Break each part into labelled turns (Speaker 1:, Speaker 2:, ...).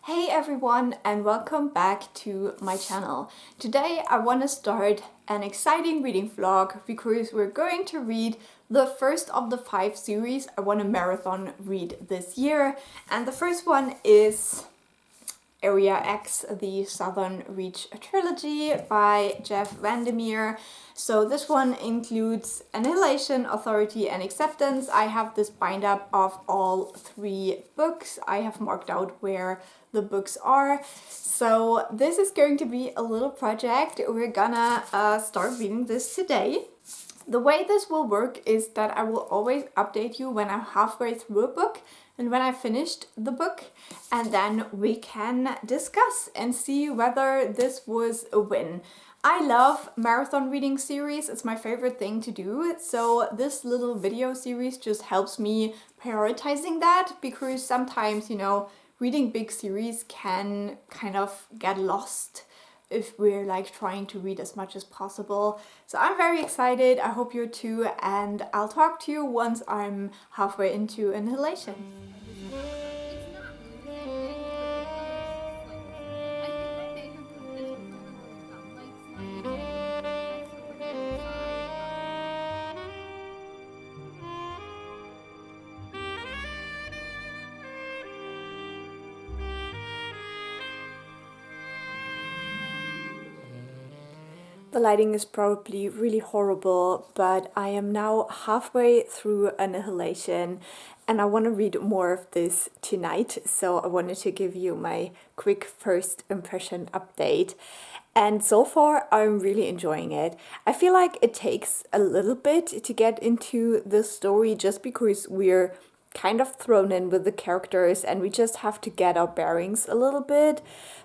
Speaker 1: Hey everyone, and welcome back to my channel. Today I want to start an exciting reading vlog because we're going to read the first of the 5 series I want to marathon read this year. And the first one is Area X, the Southern Reach Trilogy by Jeff Vandermeer. So this one includes Annihilation, Authority and Acceptance. I have this bind up of all 3 books. I have marked out where the books are. So this is going to be a little project. We're gonna start reading this today. The way this will work is that I will always update you when I'm halfway through a book and when I finished the book, and then we can discuss and see whether this was a win. I love marathon reading series, it's my favorite thing to do, so this little video series just helps me prioritizing that, because sometimes, you know, reading big series can kind of get lost if we're like trying to read as much as possible. So I'm very excited, I hope you're too, and I'll talk to you once I'm halfway into Annihilation. The lighting is probably really horrible, but I am now halfway through Annihilation and I want to read more of this tonight, so I wanted to give you my quick first impression update. And so far I'm really enjoying it. I feel like it takes a little bit to get into the story just because we're kind of thrown in with the characters and we just have to get our bearings a little bit.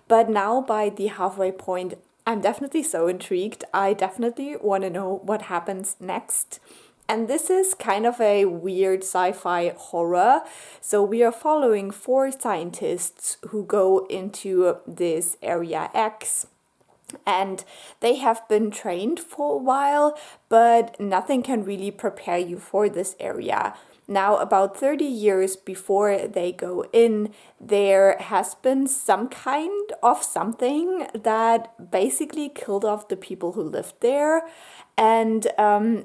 Speaker 1: But now by the halfway point, I'm definitely so intrigued. I definitely want to know what happens next. And this is kind of a weird sci-fi horror. So we are following 4 scientists who go into this Area X. And they have been trained for a while, but nothing can really prepare you for this area. Now, about 30 years before they go in, there has been some kind of something that basically killed off the people who lived there. And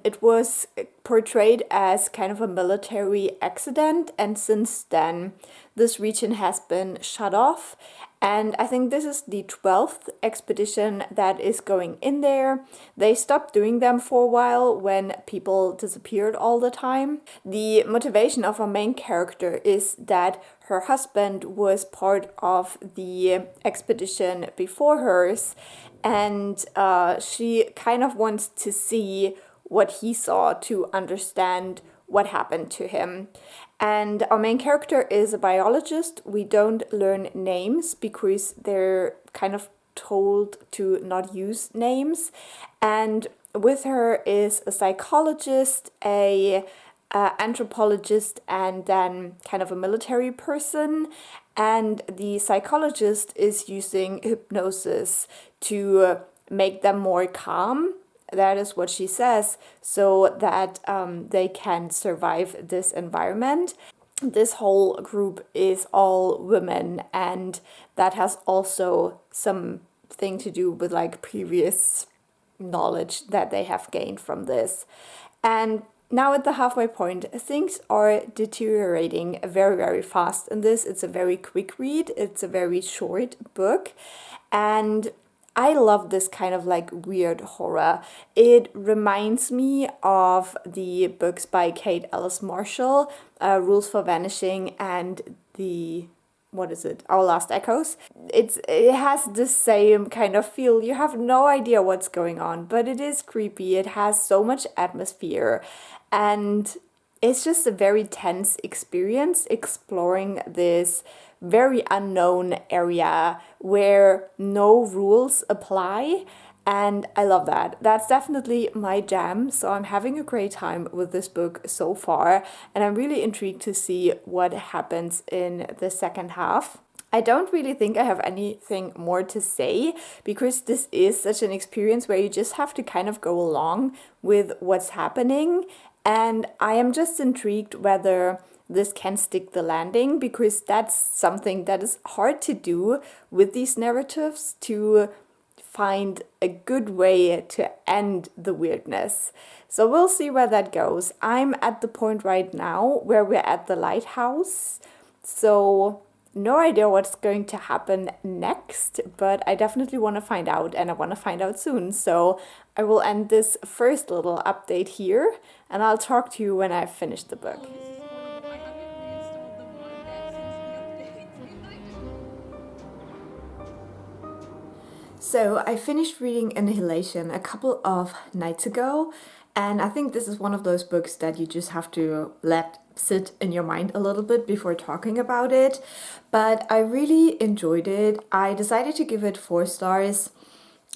Speaker 1: it was portrayed as kind of a military accident. And since then, this region has been shut off. And I think this is the 12th expedition that is going in there. They stopped doing them for a while when people disappeared all the time. The motivation of our main character is that her husband was part of the expedition before hers, and she kind of wants to see what he saw to understand what happened to him. And our main character is a biologist. We don't learn names because they're kind of told to not use names. And with her is a psychologist, a anthropologist, and then kind of a military person. And the psychologist is using hypnosis to make them more calm. That is what she says, so that they can survive this environment. This whole group is all women, and that has also something to do with like previous knowledge that they have gained from this. And now at the halfway point, things are deteriorating very, very fast in this. It's a very quick read, it's a very short book, and I love this kind of like weird horror. It reminds me of the books by Kate Ellis Marshall, Rules for Vanishing, and Our Last Echoes. It has the same kind of feel. You have no idea what's going on, but it is creepy. It has so much atmosphere, and it's just a very tense experience exploring this very unknown area where no rules apply, and I love that. That's definitely my jam, so I'm having a great time with this book so far, and I'm really intrigued to see what happens in the second half. I don't really think I have anything more to say, because this is such an experience where you just have to kind of go along with what's happening, and I am just intrigued whether this can stick the landing, because that's something that is hard to do with these narratives, to find a good way to end the weirdness. So we'll see where that goes. I'm at the point right now where we're at the lighthouse, so no idea what's going to happen next, but I definitely want to find out, and I want to find out soon. So I will end this first little update here, and I'll talk to you when I've finished the book. So I finished reading Annihilation a couple of nights ago, and I think this is one of those books that you just have to let sit in your mind a little bit before talking about it. But I really enjoyed it. I decided to give it 4 stars.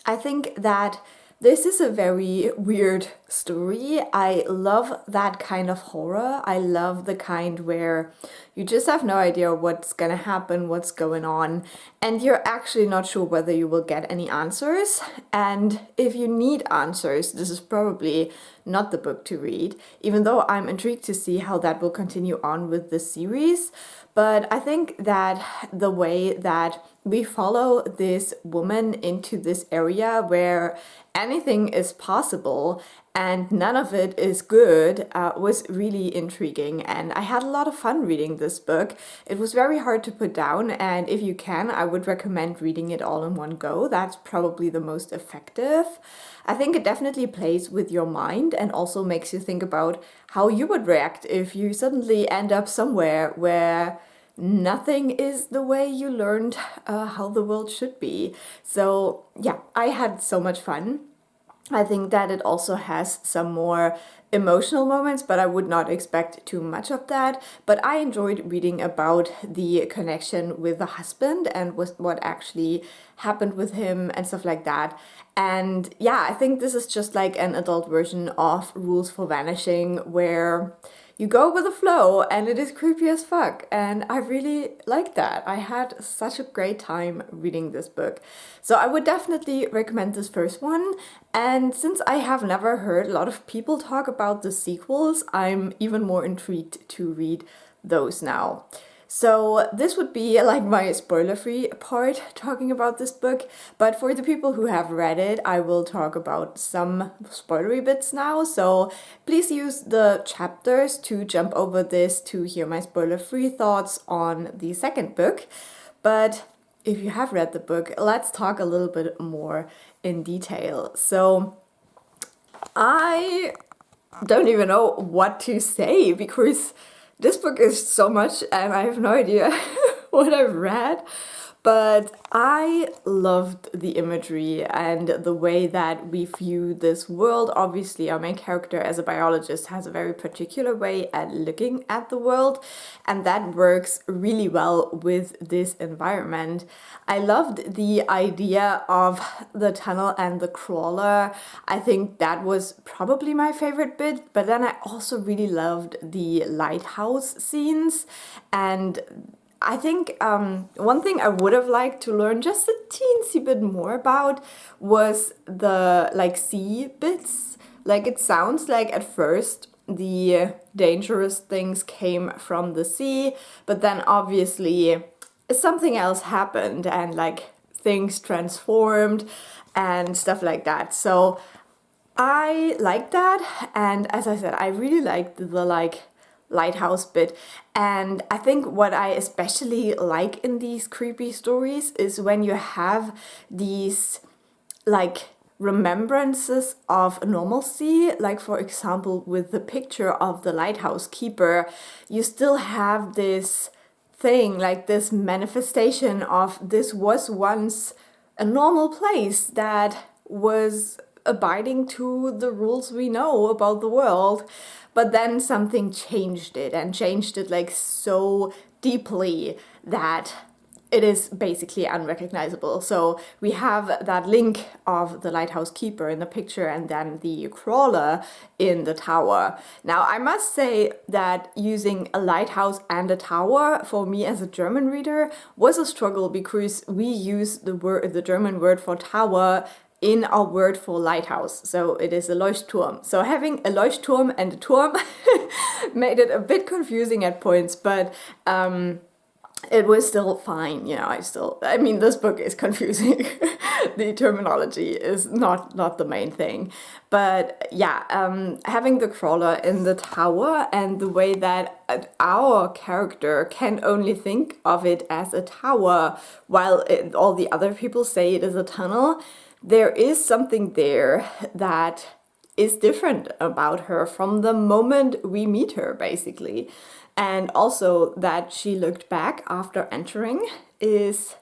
Speaker 1: I think that this is a very weird story. I love that kind of horror. I love the kind where you just have no idea what's gonna happen, what's going on, and you're actually not sure whether you will get any answers. And if you need answers, this is probably not the book to read, even though I'm intrigued to see how that will continue on with the series. But I think that the way that we follow this woman into this area where anything is possible and none of it is good was really intriguing, and I had a lot of fun reading this book. It was very hard to put down, and if you can, I would recommend reading it all in one go. That's probably the most effective. I think it definitely plays with your mind and also makes you think about how you would react if you suddenly end up somewhere where nothing is the way you learned how the world should be. So yeah, I had so much fun. I think that it also has some more emotional moments, but I would not expect too much of that. But I enjoyed reading about the connection with the husband and what actually happened with him and stuff like that. And yeah, I think this is just like an adult version of Rules for Vanishing, where you go with the flow and it is creepy as fuck, and I really like that. I had such a great time reading this book. So I would definitely recommend this first one, and since I have never heard a lot of people talk about the sequels, I'm even more intrigued to read those now. So this would be like my spoiler-free part talking about this book, but for the people who have read it, I will talk about some spoilery bits now, so please use the chapters to jump over this to hear my spoiler-free thoughts on the second book. But if you have read the book, let's talk a little bit more in detail. So I don't even know what to say, because this book is so much and I have no idea what I've read, but I loved the imagery and the way that we view this world. Obviously, our main character as a biologist has a very particular way at looking at the world, and that works really well with this environment. I loved the idea of the tunnel and the crawler. I think that was probably my favorite bit, but then I also really loved the lighthouse scenes. And I think one thing I would have liked to learn just a teensy bit more about was the sea bits. Like, it sounds like at first the dangerous things came from the sea, but then obviously something else happened and things transformed and stuff like that. So I like that, and as I said, I really liked the lighthouse bit. And I think what I especially like in these creepy stories is when you have these remembrances of normalcy. Like, for example, with the picture of the lighthouse keeper, you still have this thing, this manifestation of this was once a normal place that was abiding to the rules we know about the world, but then something changed it, and changed it so deeply that it is basically unrecognizable. So we have that link of the lighthouse keeper in the picture and then the crawler in the tower. Now, I must say that using a lighthouse and a tower for me as a German reader was a struggle, because we use the German word for tower in our word for lighthouse. So it is a Leuchtturm. So having a Leuchtturm and a Turm made it a bit confusing at points, but it was still fine, you know. I mean, this book is confusing. The terminology is not the main thing, but yeah, having the crawler in the tower and the way that our character can only think of it as a tower while all the other people say it is a tunnel, there is something there that is different about her from the moment we meet her, basically. And also that she looked back after entering is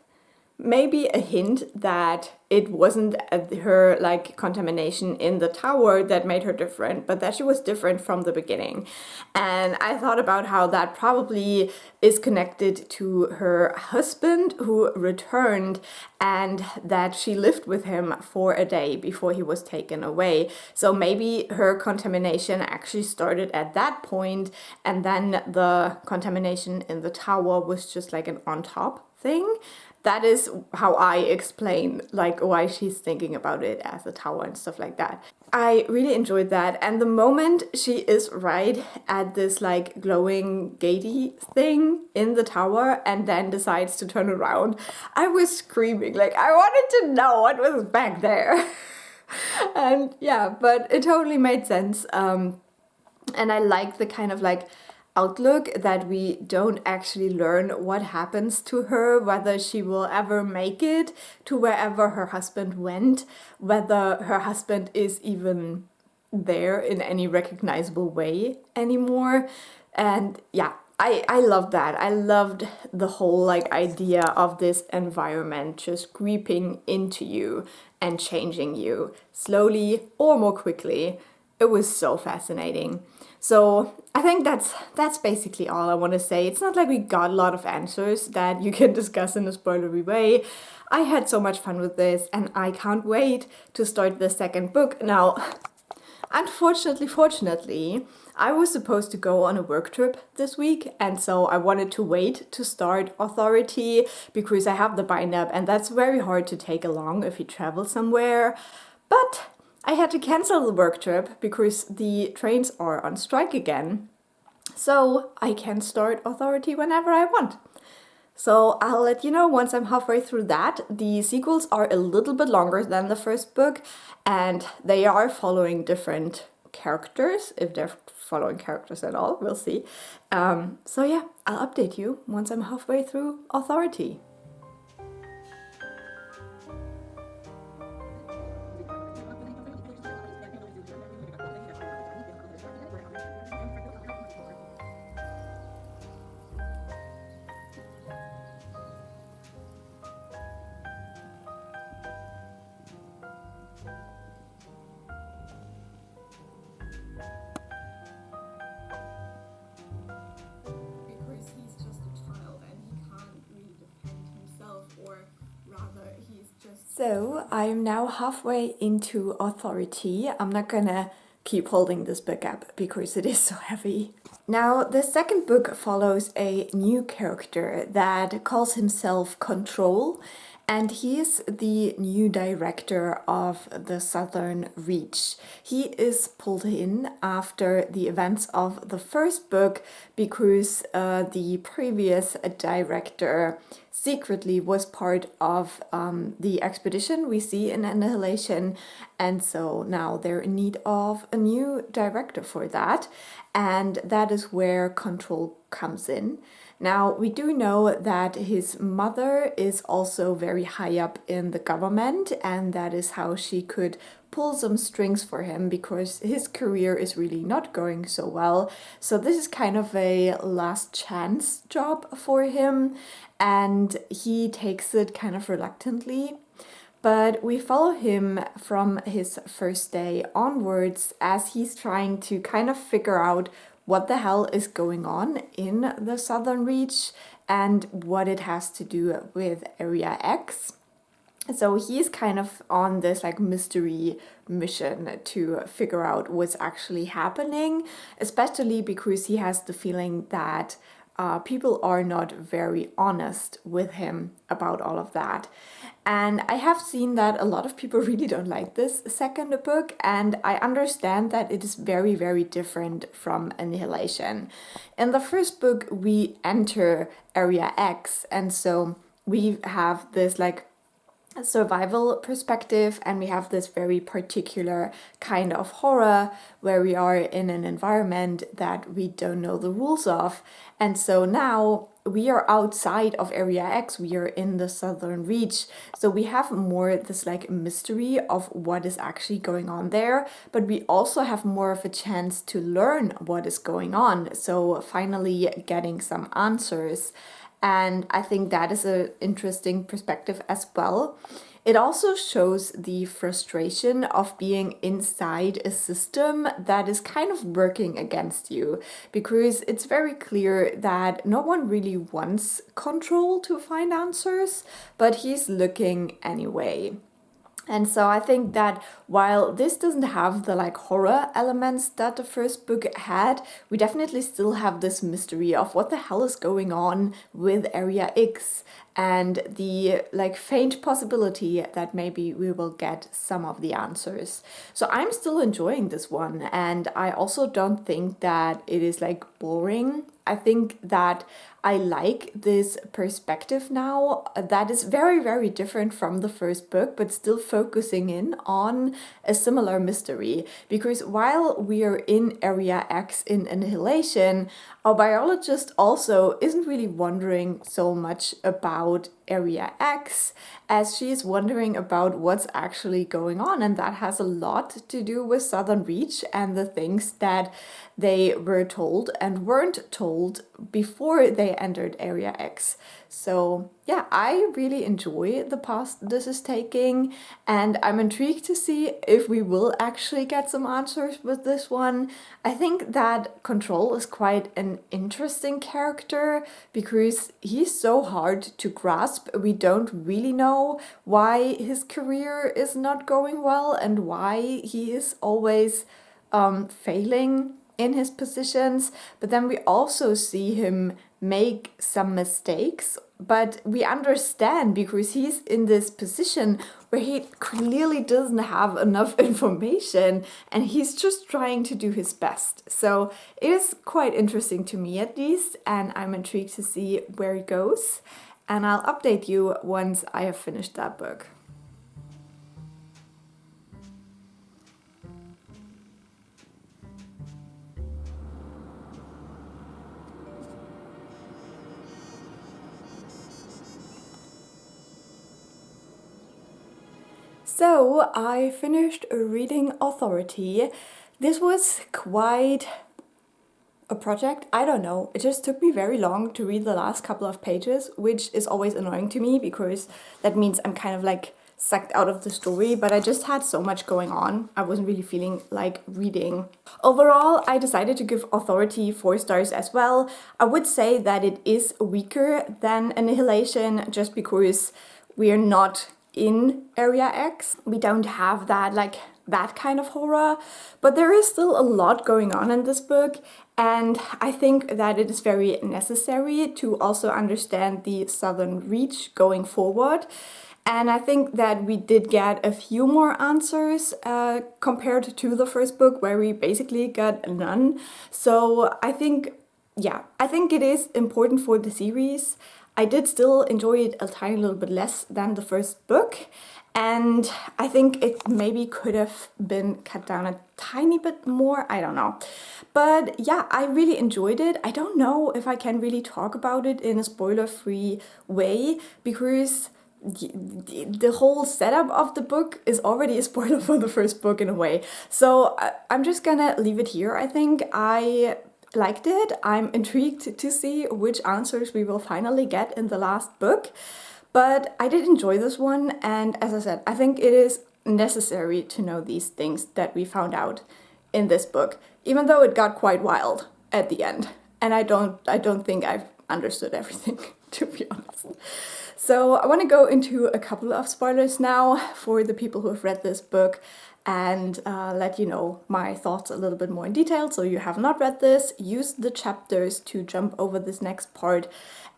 Speaker 1: maybe a hint that it wasn't her like contamination in the tower that made her different, but that she was different from the beginning. And I thought about how that probably is connected to her husband who returned and that she lived with him for a day before he was taken away. So maybe her contamination actually started at that point, and then the contamination in the tower was just like an on top thing. That is how I explain like why she's thinking about it as a tower and stuff like that. I really enjoyed that, and the moment she is right at this like glowing gatey thing in the tower and then decides to turn around, I was screaming, like I wanted to know what was back there. And yeah, but it totally made sense. And I like the kind of like outlook that we don't actually learn what happens to her, whether she will ever make it to wherever her husband went, whether her husband is even there in any recognizable way anymore. And yeah, I love that. I loved the whole like idea of this environment just creeping into you and changing you slowly or more quickly. It was so fascinating. So I think that's basically all I want to say. It's not like we got a lot of answers that you can discuss in a spoilery way. I had so much fun with this, and I can't wait to start the second book. Now, fortunately, I was supposed to go on a work trip this week, and so I wanted to wait to start Authority because I have the bind-up, and that's very hard to take along if you travel somewhere. But I had to cancel the work trip because the trains are on strike again, so I can start Authority whenever I want. So I'll let you know once I'm halfway through that. The sequels are a little bit longer than the first book, and they are following different characters, if they're following characters at all, we'll see. So yeah, I'll update you once I'm halfway through Authority. So I'm now halfway into Authority. I'm not gonna keep holding this book up because it is so heavy. Now, the second book follows a new character that calls himself Control, and he is the new director of the Southern Reach. He is pulled in after the events of the first book because the previous director secretly was part of the expedition we see in Annihilation, and so now they're in need of a new director for that, and that is where Control comes in. Now, we do know that his mother is also very high up in the government, and that is how she could pull some strings for him because his career is really not going so well. So this is kind of a last chance job for him, and he takes it kind of reluctantly. But we follow him from his first day onwards as he's trying to kind of figure out what the hell is going on in the Southern Reach and what it has to do with Area X. So he's kind of on this like mystery mission to figure out what's actually happening, especially because he has the feeling that people are not very honest with him about all of that. And I have seen that a lot of people really don't like this second book, and I understand that it is very, very different from Annihilation. In the first book, we enter Area X, and so we have this like survival perspective, and we have this very particular kind of horror where we are in an environment that we don't know the rules of. And so now we are outside of Area X, we are in the Southern Reach, so we have more this like mystery of what is actually going on there, but we also have more of a chance to learn what is going on, so finally getting some answers. And I think that is an interesting perspective as well. It also shows the frustration of being inside a system that is kind of working against you, because it's very clear that no one really wants control to find answers, but he's looking anyway. And so I think that while this doesn't have the like horror elements that the first book had, we definitely still have this mystery of what the hell is going on with Area X, and the like faint possibility that maybe we will get some of the answers. So I'm still enjoying this one, and I also don't think that it is like boring. I think that I like this perspective now that is very, very different from the first book, but still focusing in on a similar mystery. Because while we are in Area X in Annihilation, our biologist also isn't really wondering so much about Area X as she is wondering about what's actually going on, and that has a lot to do with Southern Reach and the things that they were told and weren't told before they entered Area X. So yeah, I really enjoy the path this is taking, and I'm intrigued to see if we will actually get some answers with this one. I think that Control is quite an interesting character because he's so hard to grasp. We don't really know why his career is not going well and why he is always failing in his positions, but then we also see him make some mistakes, but we understand because he's in this position where he clearly doesn't have enough information and he's just trying to do his best. So it is quite interesting to me at least, and I'm intrigued to see where it goes, and I'll update you once I have finished that book. So I finished reading Authority. This was quite a project. I don't know. It just took me very long to read the last couple of pages, which is always annoying to me because that means I'm kind of like sucked out of the story, but I just had so much going on. I wasn't really feeling like reading. Overall, I decided to give Authority 4 stars as well. I would say that it is weaker than Annihilation just because we're not in Area X. We don't have that kind of horror, but there is still a lot going on in this book, and I think that it is very necessary to also understand the Southern Reach going forward. And I think that we did get a few more answers compared to the first book, where we basically got none. So I think it is important for the series. I did still enjoy it a tiny little bit less than the first book, and I think it maybe could have been cut down a tiny bit more, I don't know. But yeah, I really enjoyed it. I don't know if I can really talk about it in a spoiler-free way, because the whole setup of the book is already a spoiler for the first book in a way. So I'm just gonna leave it here. I think I liked it. I'm intrigued to see which answers we will finally get in the last book. But I did enjoy this one, and as I said, I think it is necessary to know these things that we found out in this book, even though it got quite wild at the end. And I don't think I've understood everything, to be honest. So I want to go into a couple of spoilers now for the people who have read this book. and let you know my thoughts a little bit more in detail. So you have not read this, use the chapters to jump over this next part,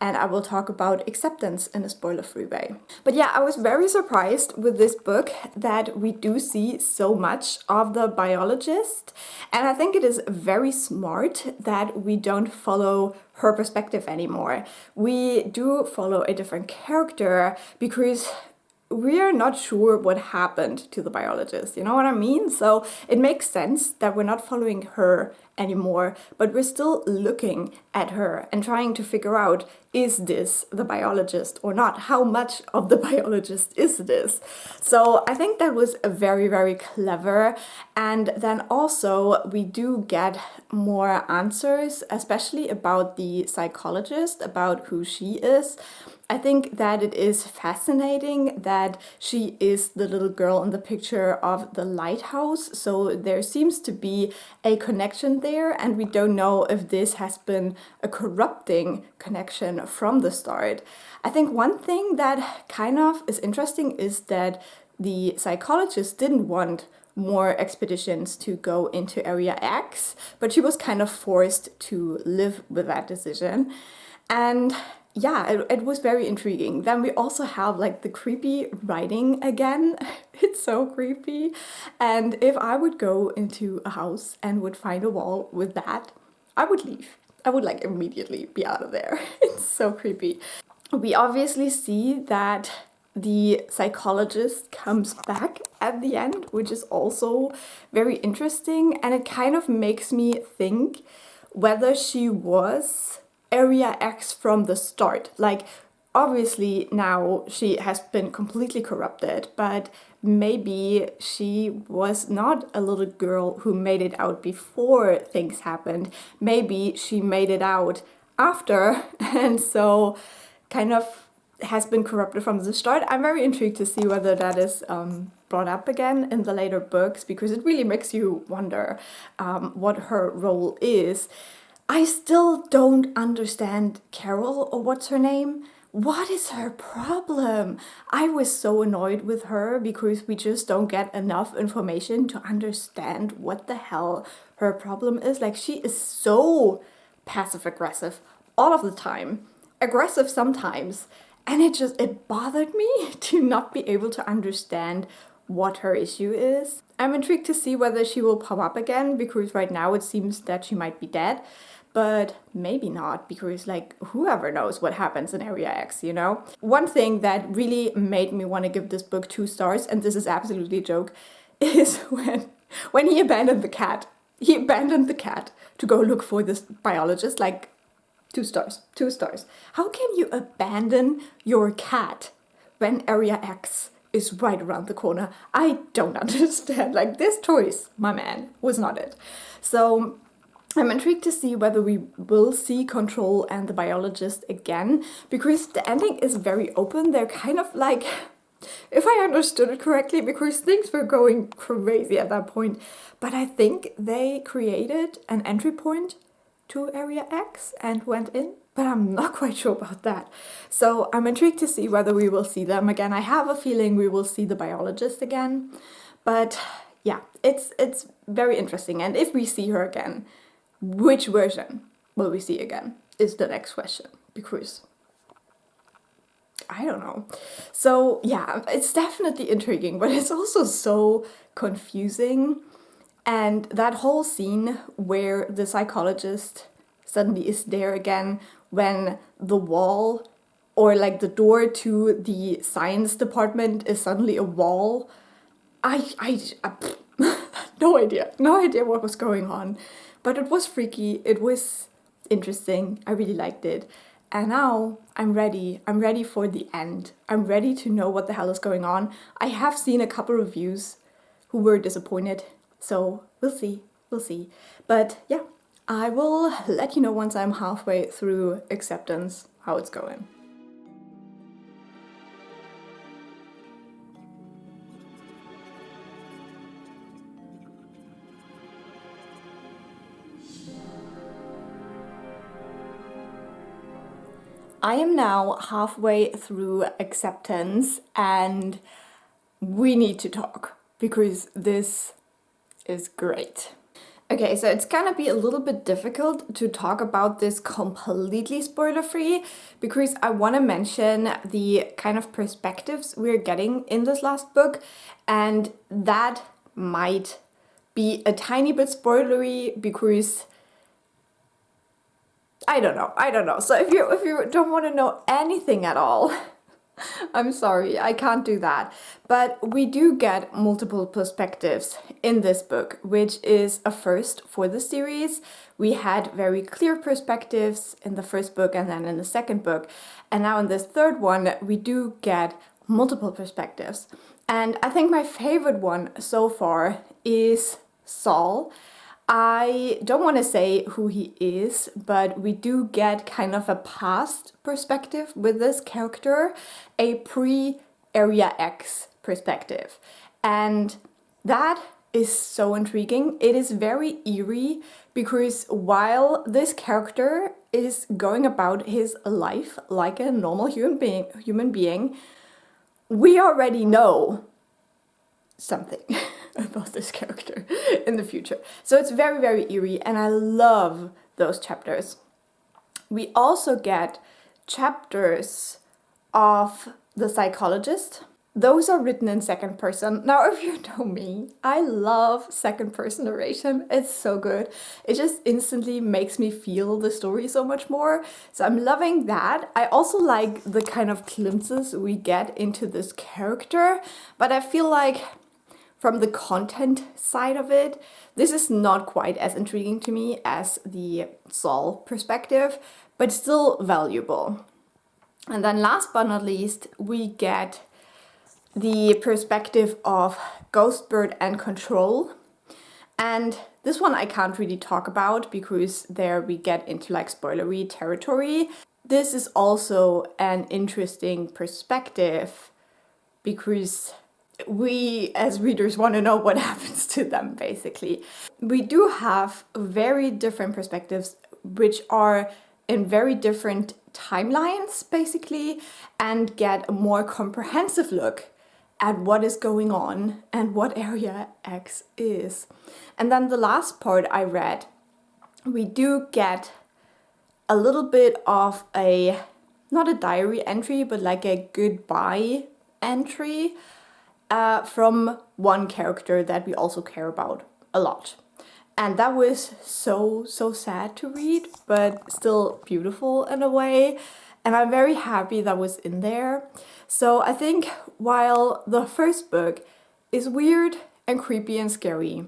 Speaker 1: and I will talk about acceptance in a spoiler-free way. But yeah, I was very surprised with this book that we do see so much of the biologist, and I think it is very smart that we don't follow her perspective anymore. We do follow a different character because we are not sure what happened to the biologist, you know what I mean? So it makes sense that we're not following her anymore, but we're still looking at her and trying to figure out, is this the biologist or not? How much of the biologist is this? So I think that was very, very clever. And then also we do get more answers, especially about the psychologist, about who she is. I think that it is fascinating that she is the little girl in the picture of the lighthouse. So there seems to be a connection there, and we don't know if this has been a corrupting connection from the start. I think one thing that kind of is interesting is that the psychologist didn't want more expeditions to go into Area X, but she was kind of forced to live with that decision. And yeah, it was very intriguing. Then we also have like the creepy writing again. It's so creepy. And if I would go into a house and would find a wall with that, I would leave. I would like immediately be out of there. It's so creepy. We obviously see that the psychologist comes back at the end, which is also very interesting. And it kind of makes me think whether she was Area X from the start. Like, obviously now she has been completely corrupted, but maybe she was not a little girl who made it out before things happened. Maybe she made it out after, and so kind of has been corrupted from the start. I'm very intrigued to see whether that is brought up again in the later books, because it really makes you wonder what her role is. I still don't understand Carol, or what's her name. What is her problem? I was so annoyed with her because we just don't get enough information to understand what the hell her problem is. Like, she is so passive aggressive all of the time, aggressive sometimes, and it bothered me to not be able to understand what her issue is. I'm intrigued to see whether she will pop up again, because right now it seems that she might be dead. But maybe not, because like, whoever knows what happens in Area X, you know? One thing that really made me want to give this book 2 stars, and this is absolutely a joke, is when he abandoned the cat. He abandoned the cat to go look for this biologist. Like, 2 stars, 2 stars. How can you abandon your cat when Area X is right around the corner? I don't understand. Like, this choice, my man, was not it. So I'm intrigued to see whether we will see Control and the biologist again, because the ending is very open. They're kind of like, if I understood it correctly, because things were going crazy at that point, but I think they created an entry point to Area X and went in, but I'm not quite sure about that. So I'm intrigued to see whether we will see them again. I have a feeling we will see the biologist again, but yeah, it's very interesting. And if we see her again, which version will we see again is the next question, because I don't know. So yeah, it's definitely intriguing, but it's also so confusing. And that whole scene where the psychologist suddenly is there again when the wall, or like the door to the science department, is suddenly a wall. No idea what was going on. But it was freaky, it was interesting, I really liked it. And now I'm ready for the end. I'm ready to know what the hell is going on. I have seen a couple of reviews who were disappointed, so we'll see. But yeah, I will let you know once I'm halfway through Acceptance how it's going. I am now halfway through Acceptance, and we need to talk, because this is great. Okay, so it's gonna be a little bit difficult to talk about this completely spoiler-free because I want to mention the kind of perspectives we're getting in this last book, and that might be a tiny bit spoilery because I don't know. So if you don't want to know anything at all, I'm sorry, I can't do that. But we do get multiple perspectives in this book, which is a first for the series. We had very clear perspectives in the first book and then in the second book. And now in this third one, we do get multiple perspectives. And I think my favorite one so far is Saul. I don't want to say who he is, but we do get kind of a past perspective with this character, a pre-Area X perspective. And that is so intriguing. It is very eerie because while this character is going about his life like a normal human being, we already know something about this character in the future. So it's very, very eerie, and I love those chapters. We also get chapters of the psychologist. Those are written in second person. Now, if you know me, I love second person narration. It's so good. It just instantly makes me feel the story so much more. So I'm loving that. I also like the kind of glimpses we get into this character, but I feel like from the content side of it, this is not quite as intriguing to me as the Saul perspective, but still valuable. And then last but not least, we get the perspective of Ghostbird and Control. And this one I can't really talk about because there we get into like spoilery territory. This is also an interesting perspective because we as readers want to know what happens to them, basically. We do have very different perspectives which are in very different timelines, basically, and get a more comprehensive look at what is going on and what Area X is. And then the last part I read, we do get a little bit of a, not a diary entry, but like a goodbye entry from one character that we also care about a lot. And that was so sad to read, but still beautiful in a way. And I'm very happy that was in there. So I think while the first book is weird and creepy and scary,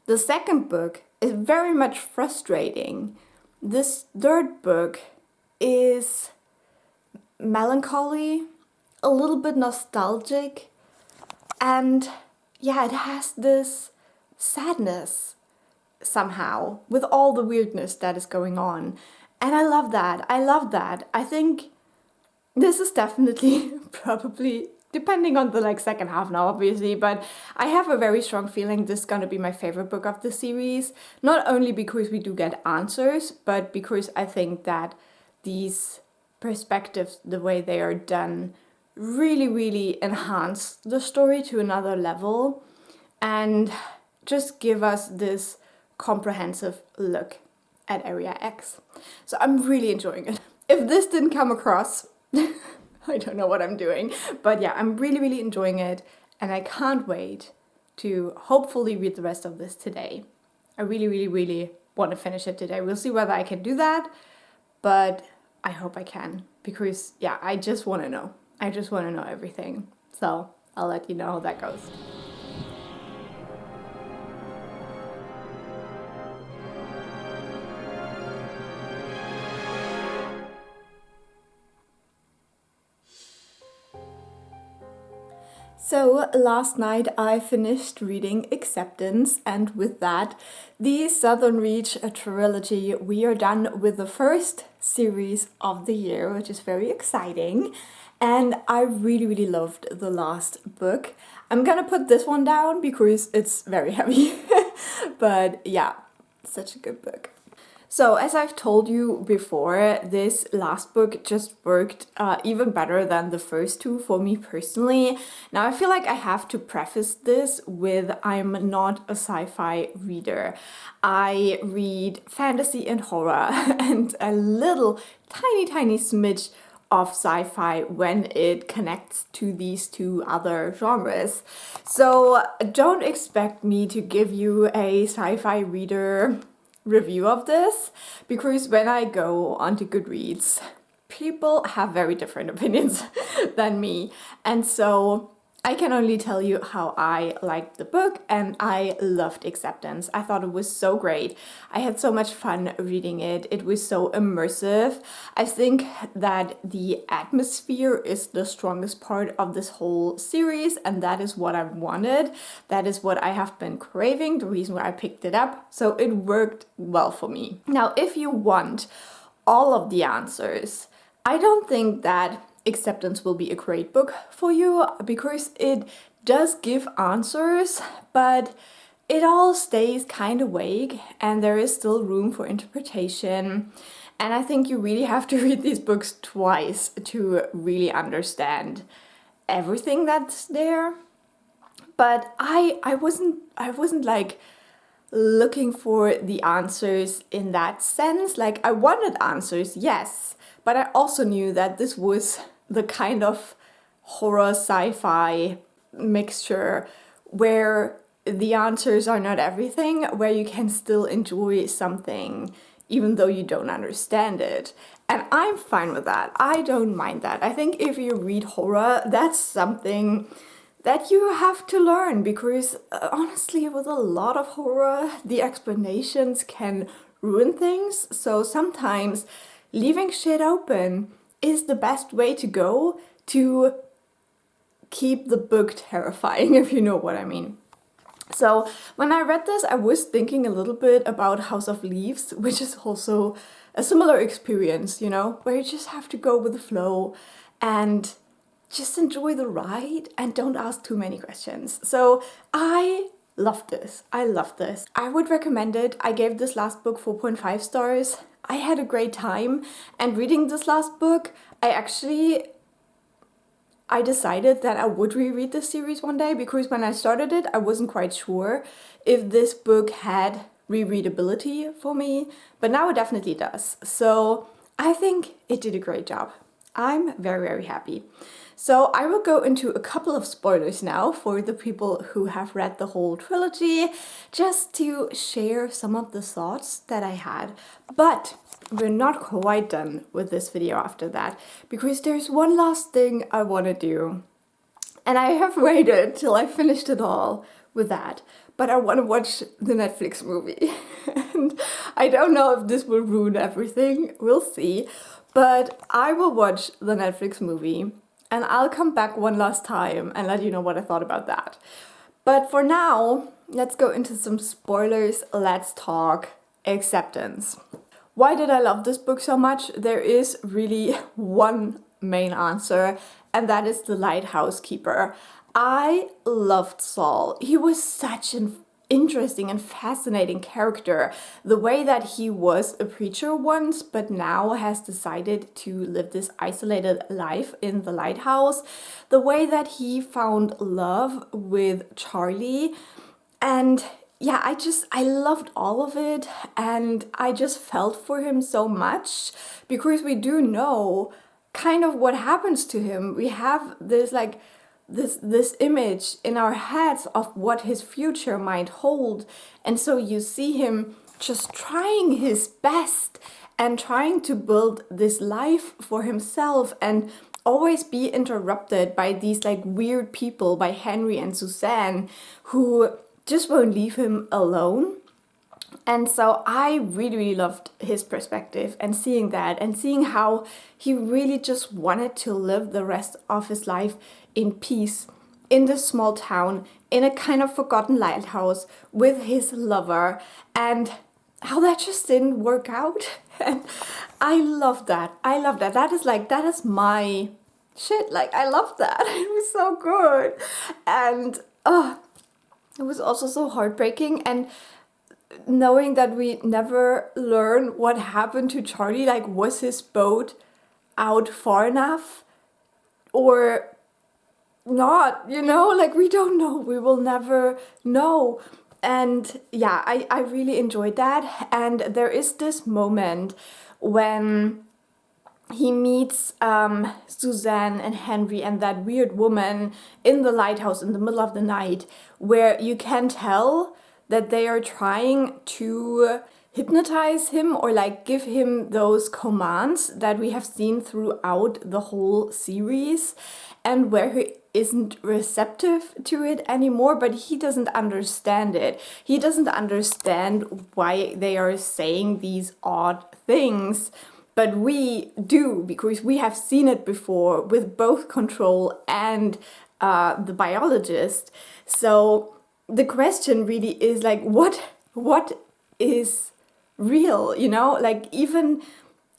Speaker 1: the second book is very much frustrating. This third book is melancholy, a little bit nostalgic, and yeah, it has this sadness somehow with all the weirdness that is going on. And I love that. I think this is definitely probably, depending on the second half now obviously, but I have a very strong feeling this is gonna be my favorite book of the series. Not only because we do get answers, but because I think that these perspectives, the way they are done, really enhance the story to another level and just give us this comprehensive look at Area X. So I'm really enjoying it. If this didn't come across, I don't know what I'm doing, but yeah, I'm really enjoying it, and I can't wait to hopefully read the rest of this today. I really want to finish it today. We'll see whether I can do that, but I hope I can, because yeah, I just want to know. I just want to know everything. So I'll let you know how that goes. So last night I finished reading Acceptance, and with that, the Southern Reach trilogy. We are done with the first series of the year, which is very exciting. And I really loved the last book. I'm gonna put this one down because it's very heavy. But yeah, such a good book. So, as I've told you before, this last book just worked even better than the first two for me personally. Now, I feel like I have to preface this with I'm not a sci-fi reader. I read fantasy and horror and a little tiny smidge of sci-fi when it connects to these two other genres. So don't expect me to give you a sci-fi reader review of this, because when I go onto Goodreads, people have very different opinions than me. And so I can only tell you how I liked the book, and I loved Acceptance. I thought it was so great. I had so much fun reading it. It was so immersive. I think that the atmosphere is the strongest part of this whole series, and that is what I wanted. That is what I have been craving, the reason why I picked it up. So it worked well for me. Now, if you want all of the answers, I don't think that Acceptance will be a great book for you, because it does give answers, but it all stays kind of vague and there is still room for interpretation. And I think you really have to read these books twice to really understand everything that's there. But I wasn't like looking for the answers in that sense. Like, I wanted answers, yes, but I also knew that this was the kind of horror sci-fi mixture where the answers are not everything, where you can still enjoy something even though you don't understand it. And I'm fine with that. I don't mind that. I think if you read horror, that's something that you have to learn, because honestly, with a lot of horror, the explanations can ruin things. So sometimes leaving shit open is the best way to go to keep the book terrifying, if you know what I mean. So when I read this, I was thinking a little bit about House of Leaves, which is also a similar experience, you know, where you just have to go with the flow and just enjoy the ride and don't ask too many questions. So I loved this. I loved this. I would recommend it. I gave this last book 4.5 stars. I had a great time, and reading this last book, I decided that I would reread this series one day, because when I started it, I wasn't quite sure if this book had rereadability for me, but now it definitely does. So I think it did a great job. I'm very happy. So I will go into a couple of spoilers now for the people who have read the whole trilogy, just to share some of the thoughts that I had. But we're not quite done with this video after that, because there's one last thing I want to do. And I have waited till I finished it all with that. But I want to watch the Netflix movie. And I don't know if this will ruin everything. We'll see. But I will watch the Netflix movie, and I'll come back one last time and let you know what I thought about that. But for now, let's go into some spoilers. Let's talk Acceptance. Why did I love this book so much? There is really one main answer, and that is the lighthouse keeper. I loved Saul. He was such an interesting and fascinating character. The way that he was a preacher once, but now has decided to live this isolated life in the lighthouse. The way that he found love with Charlie. And yeah, I loved all of it, and I just felt for him so much, because we do know kind of what happens to him. We have this this image in our heads of what his future might hold, and so you see him just trying his best and trying to build this life for himself, and always be interrupted by these like weird people, by Henry and Suzanne, who just won't leave him alone. And so I really loved his perspective, and seeing that, and seeing how he really just wanted to live the rest of his life in peace in this small town, in a kind of forgotten lighthouse with his lover, and how that just didn't work out. And I love that. I love that. That is my shit. Like, I love that. It was so good. And it was also so heartbreaking. And knowing that we never learn what happened to Charlie, like was his boat out far enough or not, like we don't know, we will never know. And yeah, I really enjoyed that. And there is this moment when he meets Suzanne and Henry and that weird woman in the lighthouse in the middle of the night, where you can tell that they are trying to hypnotize him or like give him those commands that we have seen throughout the whole series, and where he isn't receptive to it anymore, but he doesn't understand it. He doesn't understand why they are saying these odd things. But we do, because we have seen it before with both Control and the biologist. So the question really is like, what is real? Like even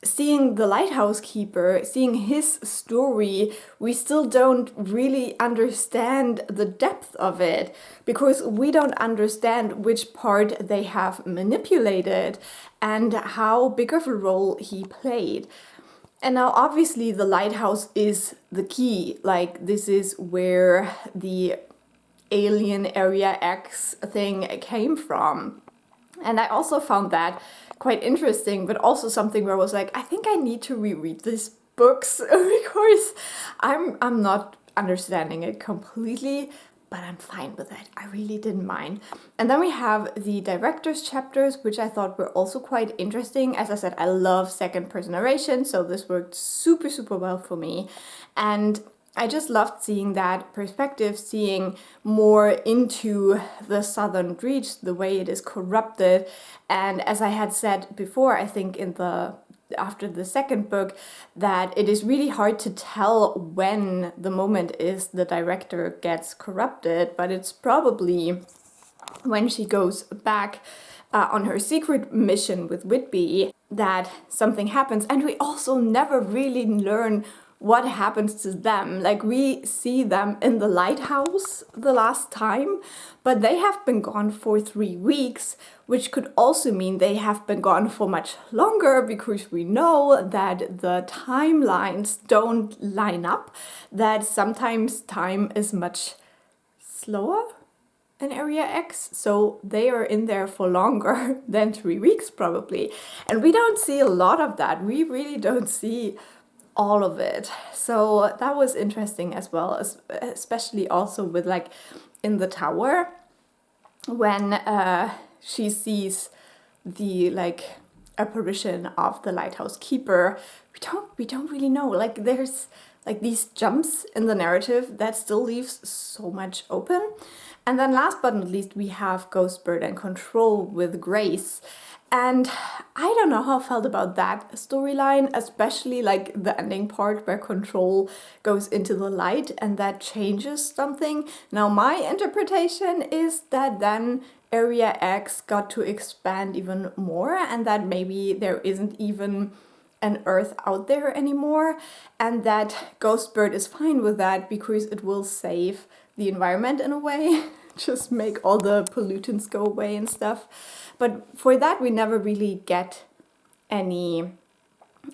Speaker 1: seeing the lighthouse keeper, seeing his story, we still don't really understand the depth of it, because we don't understand which part they have manipulated and how big of a role he played. And now obviously the lighthouse is the key, like this is where the alien Area X thing came from. And I also found that quite interesting, but also something where I was like, I think I need to reread these books because I'm not understanding it completely, but I'm fine with it. I really didn't mind. And then we have the director's chapters, which I thought were also quite interesting. As I said, I love second person narration, so this worked super, super well for me. And I just loved seeing that perspective, seeing more into the Southern Reach, the way it is corrupted. And as I had said before, I think after the second book, that it is really hard to tell when the moment is the director gets corrupted, but it's probably when she goes back on her secret mission with Whitby that something happens. And we also never really learn what happens to them. Like we see them in the lighthouse the last time, but they have been gone for 3 weeks, which could also mean they have been gone for much longer, because we know that the timelines don't line up, that sometimes time is much slower in Area X, so they are in there for longer than 3 weeks probably. And we don't see a lot of that. We really don't see all of it. So that was interesting as well, especially also with like in the tower when she sees the like apparition of the lighthouse keeper. We don't really know, like there's like these jumps in the narrative that still leaves so much open. And then last but not least, we have Ghostbird and Control with Grace. And I don't know how I felt about that storyline, especially like the ending part where Control goes into the light and that changes something. Now my interpretation is that then Area X got to expand even more, and that maybe there isn't even an Earth out there anymore, and that Ghostbird is fine with that because it will save the environment in a way, just make all the pollutants go away and stuff. But for that we never really get any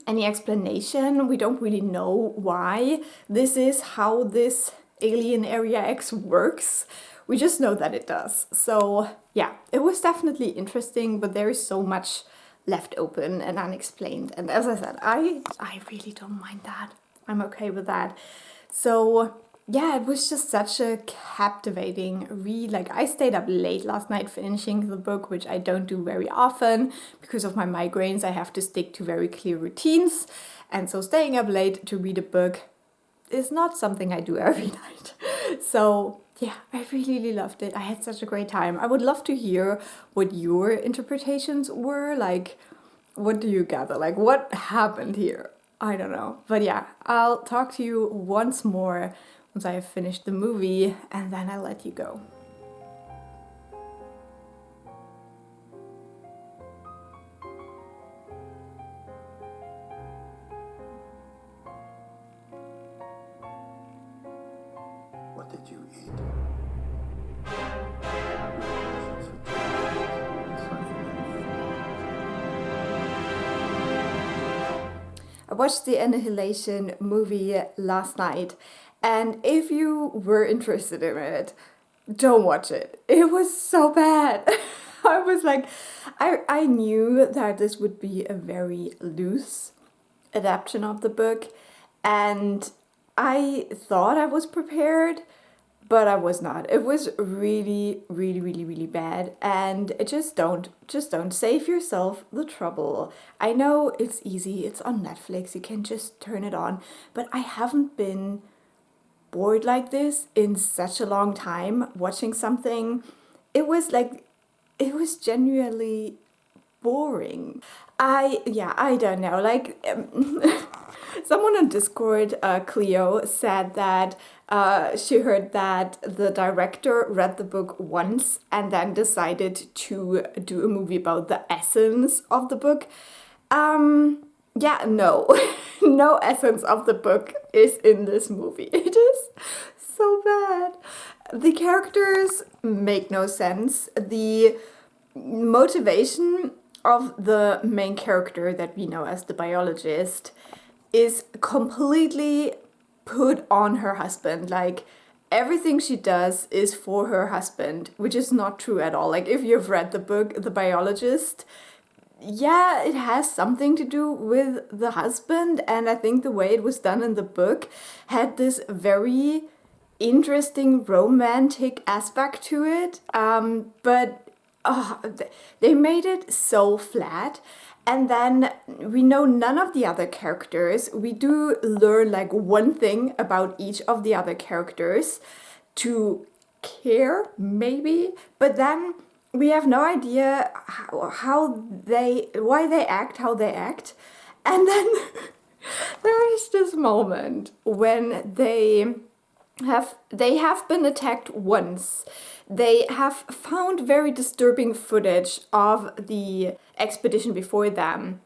Speaker 1: explanation. We don't really know why this is how this alien Area X works. We just know that it does. So yeah, it was definitely interesting, but there is so much left open and unexplained. And as I said, I really don't mind that. I'm okay with that. So yeah, it was just such a captivating read. Like I stayed up late last night finishing the book, which I don't do very often because of my migraines. I have to stick to very clear routines. And so staying up late to read a book is not something I do every night. So yeah, I really loved it. I had such a great time. I would love to hear what your interpretations were. Like, what do you gather? Like, what happened here? I don't know. But yeah, I'll talk to you once more once I have finished the movie, and then I'll let you go.
Speaker 2: What did you eat?
Speaker 1: watched the Annihilation movie last night, and if you were interested in it, don't watch it. It was so bad. I was like, I knew that this would be a very loose adaptation of the book, and I thought I was prepared, but I was not. It was really, really, really, really bad, and just don't save yourself the trouble. I know it's easy, it's on Netflix, you can just turn it on, but I haven't been bored like this in such a long time watching something. It was genuinely boring. I don't know, like someone on Discord, Cleo, said that she heard that the director read the book once and then decided to do a movie about the essence of the book. Yeah, no. No essence of the book is in this movie. It is so bad. The characters make no sense. The motivation of the main character that we know as the biologist is completely put on her husband. Like, everything she does is for her husband, which is not true at all. Like, if you've read the book The Biologist, yeah, it has something to do with the husband, and I think the way it was done in the book had this very interesting romantic aspect to it, but they made it so flat. And then we know none of the other characters. We do learn like one thing about each of the other characters to care, maybe, but then we have no idea why they act how they act. And then there is this moment when they have been attacked once. They have found very disturbing footage of the expedition before them,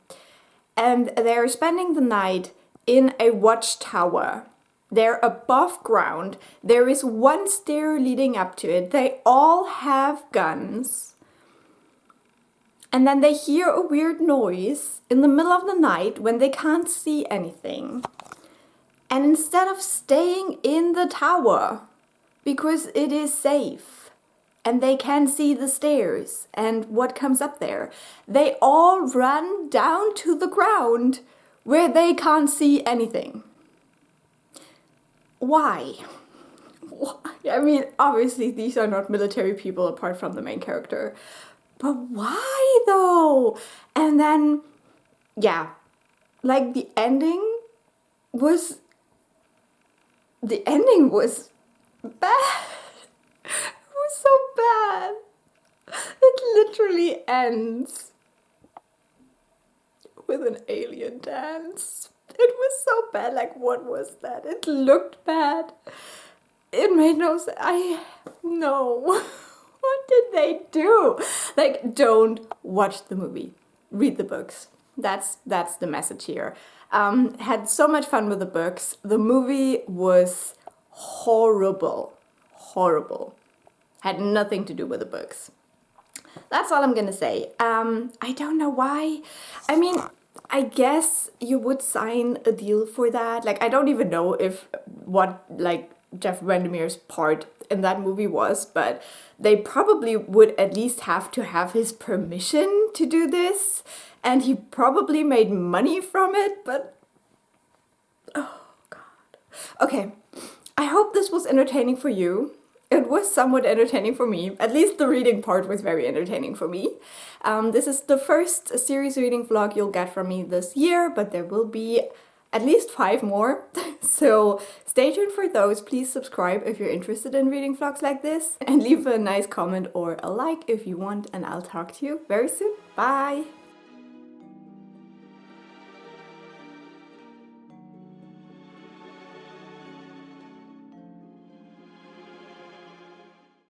Speaker 1: and they're spending the night in a watchtower. They're above ground. There is one stair leading up to it. They all have guns. And then they hear a weird noise in the middle of the night when they can't see anything. And instead of staying in the tower, because it is safe, and they can see the stairs and what comes up there, they all run down to the ground where they can't see anything. Why? I mean, obviously these are not military people apart from the main character. But why though? And then, yeah, like the ending was bad. It was so bad. It literally ends with an alien dance. It was so bad. Like, what was that? It looked bad. It made no sense. No. What did they do? Like, don't watch the movie. Read the books. That's the message here. Had so much fun with the books. The movie was horrible. Horrible. Had nothing to do with the books. That's all I'm gonna say. I don't know why. I mean, I guess you would sign a deal for that. Like, I don't even know what Jeff Vandermeer's part in that movie was, but they probably would at least have to have his permission to do this, and he probably made money from it, but oh god. Okay, I hope this was entertaining for you. It was somewhat entertaining for me. At least the reading part was very entertaining for me. This is the first series reading vlog you'll get from me this year, but there will be at least 5 more. So stay tuned for those. Please subscribe if you're interested in reading vlogs like this, and leave a nice comment or a like if you want, and I'll talk to you very soon. Bye!